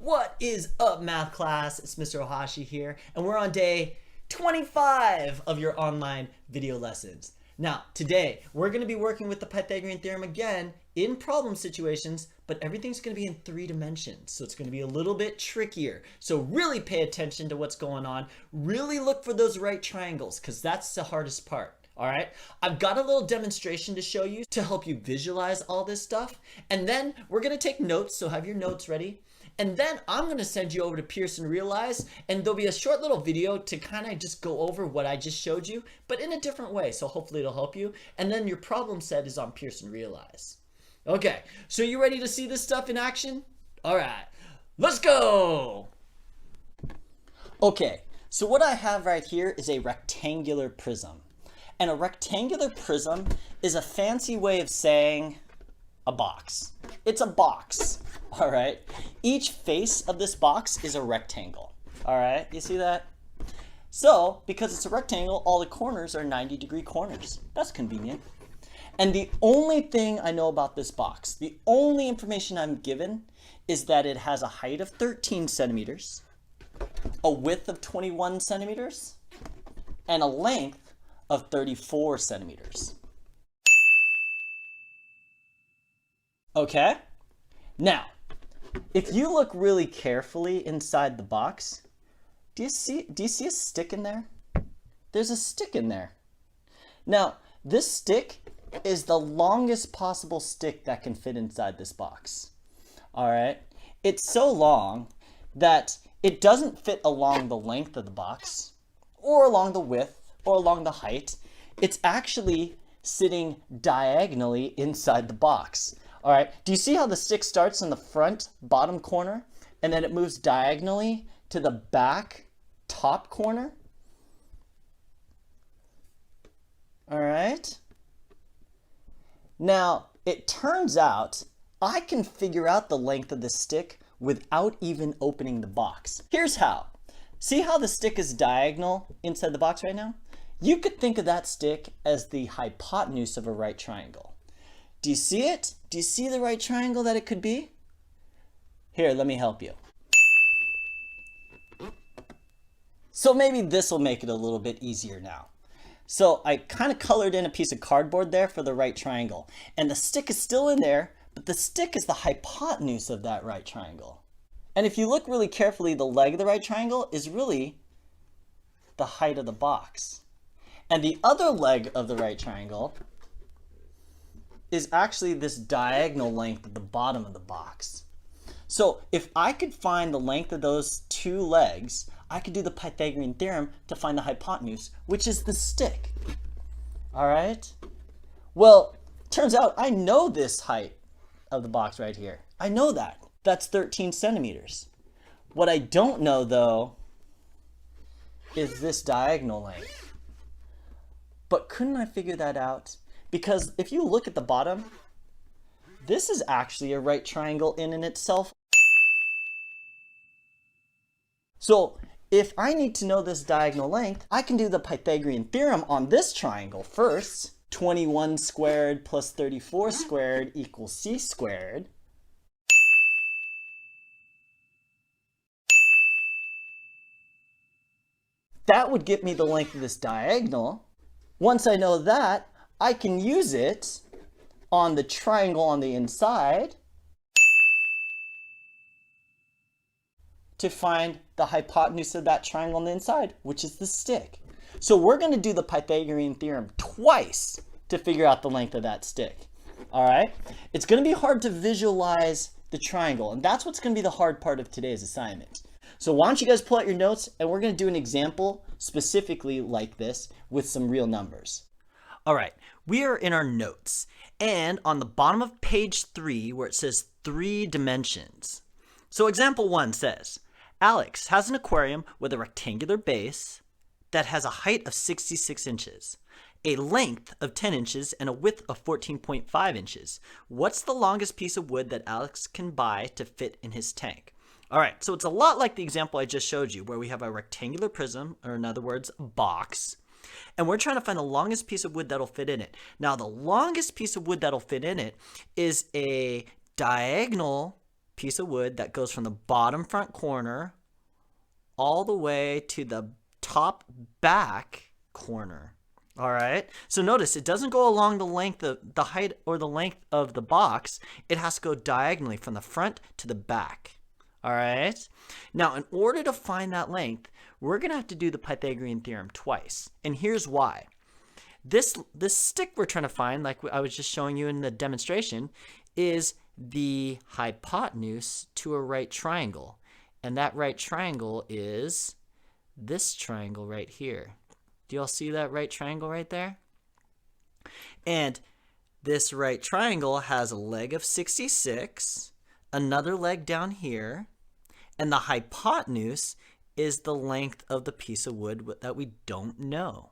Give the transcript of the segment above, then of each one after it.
What is up, math class? It's Mr. Ohashi here, and we're on day 25 of your online video lessons. Now, today, we're going to be working with the Pythagorean Theorem again in problem situations, but everything's going to be in 3 dimensions, so it's going to be a little bit trickier. So really pay attention to what's going on. Really look for those right triangles, because that's the hardest part. All right, I've got a little demonstration to show you to help you visualize all this stuff. And then we're going to take notes, so have your notes ready. And then I'm going to send you over to Pearson Realize, and there'll be a short little video to kind of just go over what I just showed you, but in a different way. So hopefully it'll help you. And then your problem set is on Pearson Realize. Okay, so you ready to see this stuff in action? All right, let's go. Okay, so what I have right here is a rectangular prism. And a rectangular prism is a fancy way of saying a box. It's a box, all right? Each face of this box is a rectangle, all right? You see that? So, because it's a rectangle, all the corners are 90-degree corners. That's convenient. And the only thing I know about this box, the only information I'm given is that it has a height of 13 centimeters, a width of 21 centimeters, and a length of 34 centimeters. Okay? Now, if you look really carefully inside the box, do you see a stick in there? There's a stick in there. Now, this stick is the longest possible stick that can fit inside this box. All right? It's so long that it doesn't fit along the length of the box or along the width or along the height. It's actually sitting diagonally inside the box. All right, do you see how the stick starts in the front bottom corner and then it moves diagonally to the back top corner? All right. Now, it turns out I can figure out the length of the stick without even opening the box. Here's how. See how the stick is diagonal inside the box right now? You could think of that stick as the hypotenuse of a right triangle. Do you see it? Do you see the right triangle that it could be? Here, let me help you. So maybe this will make it a little bit easier now. So I kind of colored in a piece of cardboard there for the right triangle. And the stick is still in there, but the stick is the hypotenuse of that right triangle. And if you look really carefully, the leg of the right triangle is really the height of the box. And the other leg of the right triangle is actually this diagonal length at the bottom of the box. So if I could find the length of those two legs, I could do the Pythagorean theorem to find the hypotenuse, which is the stick. All right? Well, turns out I know this height of the box right here. I know that. That's 13 centimeters. What I don't know, though, is this diagonal length. But couldn't I figure that out? Because if you look at the bottom, this is actually a right triangle in and itself. So if I need to know this diagonal length, I can do the Pythagorean theorem on this triangle first. 21 squared plus 34 squared equals c squared. That would get me the length of this diagonal. Once I know that, I can use it on the triangle on the inside to find the hypotenuse of that triangle on the inside, which is the stick. So we're going to do the Pythagorean theorem twice to figure out the length of that stick. All right? It's going to be hard to visualize the triangle, and that's what's going to be the hard part of today's assignment. So why don't you guys pull out your notes, and we're going to do an example specifically like this with some real numbers. All right, we are in our notes, and on the bottom of page 3 where it says 3 dimensions. So example 1 says, Alex has an aquarium with a rectangular base that has a height of 66 inches, a length of 10 inches, and a width of 14.5 inches. What's the longest piece of wood that Alex can buy to fit in his tank? All right, so it's a lot like the example I just showed you where we have a rectangular prism, or in other words, a box, and we're trying to find the longest piece of wood that'll fit in it. Now, the longest piece of wood that'll fit in it is a diagonal piece of wood that goes from the bottom front corner all the way to the top back corner. All right, so notice it doesn't go along the length of the height or the length of the box. It has to go diagonally from the front to the back. All right, now in order to find that length, we're gonna have to do the Pythagorean theorem twice, and here's why. This stick we're trying to find, like I was just showing you in the demonstration, is the hypotenuse to a right triangle, and that right triangle is this triangle right here. Do y'all see that right triangle right there? And this right triangle has a leg of 66, another leg down here, and the hypotenuse is the length of the piece of wood that we don't know.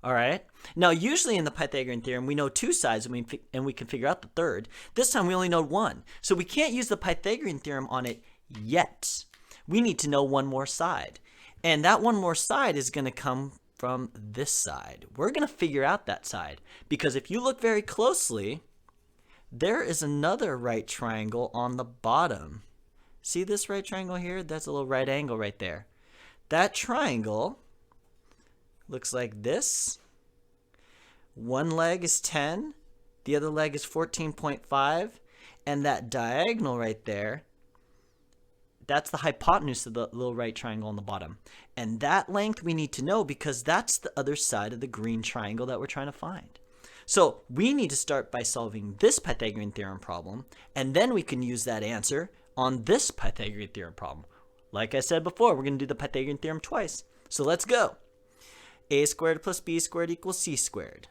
All right. Now, usually in the Pythagorean theorem, we know two sides and we can figure out the third. This time we only know one. So we can't use the Pythagorean theorem on it yet. We need to know one more side. And that one more side is going to come from this side. We're going to figure out that side because if you look very closely, there is another right triangle on the bottom. See this right triangle here? That's a little right angle right there. That triangle looks like this. One leg is 10, the other leg is 14.5, and that diagonal right there, that's the hypotenuse of the little right triangle on the bottom. And that length we need to know because that's the other side of the green triangle that we're trying to find. So we need to start by solving this Pythagorean theorem problem, and then we can use that answer on this Pythagorean theorem problem. Like I said before, we're going to do the Pythagorean theorem twice. So let's go. A squared plus b squared equals c squared.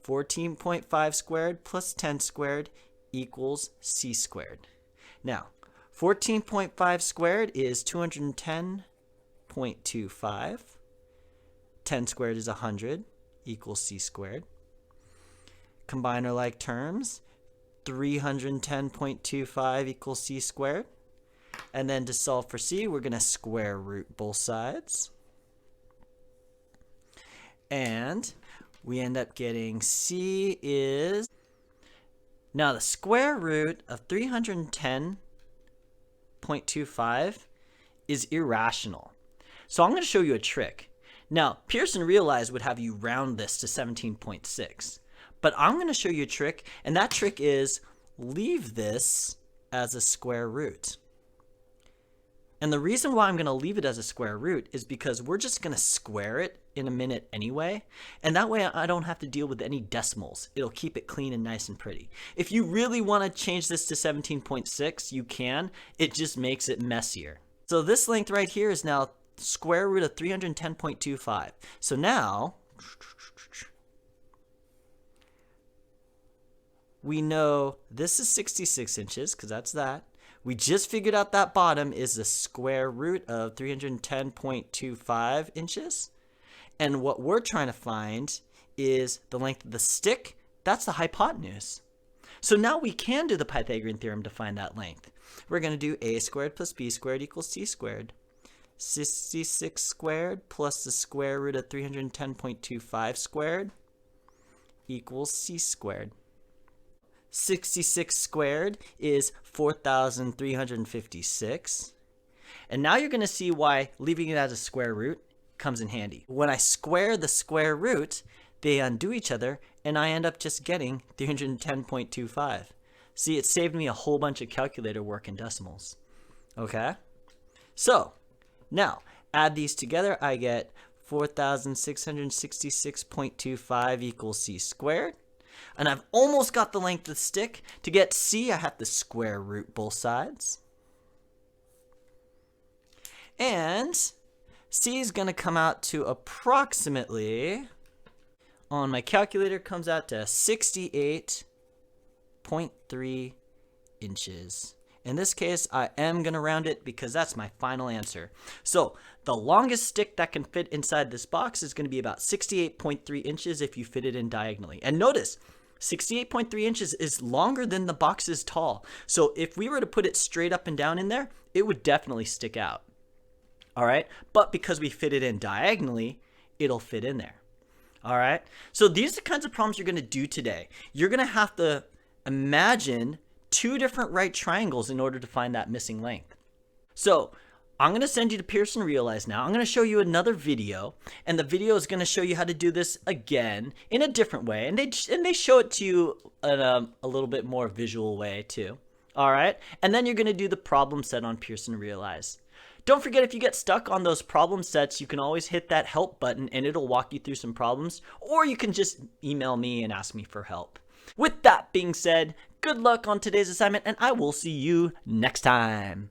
14.5 squared plus 10 squared equals c squared. Now, 14.5 squared is 210.25. 10 squared is 100 equals c squared. Combine our like terms. 310.25 equals c squared. And then to solve for c, we're going to square root both sides. And we end up getting c is, now the square root of 310.25 is irrational. So I'm going to show you a trick. Now, Pearson realized would have you round this to 17.6. But I'm going to show you a trick, and that trick is leave this as a square root. And the reason why I'm going to leave it as a square root is because we're just going to square it in a minute anyway. And that way I don't have to deal with any decimals. It'll keep it clean and nice and pretty. If you really want to change this to 17.6, you can. It just makes it messier. So this length right here is now square root of 310.25. So now we know this is 66 inches because that's that. We just figured out that bottom is the square root of 310.25 inches. And what we're trying to find is the length of the stick. That's the hypotenuse. So now we can do the Pythagorean theorem to find that length. We're going to do a squared plus b squared equals c squared. 66 squared plus the square root of 310.25 squared equals c squared. 66 squared is 4,356. And now you're going to see why leaving it as a square root comes in handy. When I square the square root, they undo each other, and I end up just getting 310.25. See, it saved me a whole bunch of calculator work in decimals. Okay? So, now, add these together, I get 4,666.25 equals c squared. And I've almost got the length of the stick. To get c, I have to square root both sides. And c is going to come out to approximately, on my calculator, comes out to 68.3 inches. In this case, I am going to round it because that's my final answer. So the longest stick that can fit inside this box is going to be about 68.3 inches if you fit it in diagonally. And notice, 68.3 inches is longer than the box is tall. So if we were to put it straight up and down in there, it would definitely stick out. All right, but because we fit it in diagonally, it'll fit in there. All right, so these are the kinds of problems you're going to do today. You're going to have to imagine 2 different right triangles in order to find that missing length. So I'm going to send you to Pearson Realize now. I'm going to show you another video, and the video is going to show you how to do this again in a different way. And they show it to you in a little bit more visual way too. All right? And then you're going to do the problem set on Pearson Realize. Don't forget, if you get stuck on those problem sets, you can always hit that help button and it'll walk you through some problems, or you can just email me and ask me for help. With that being said, good luck on today's assignment, and I will see you next time.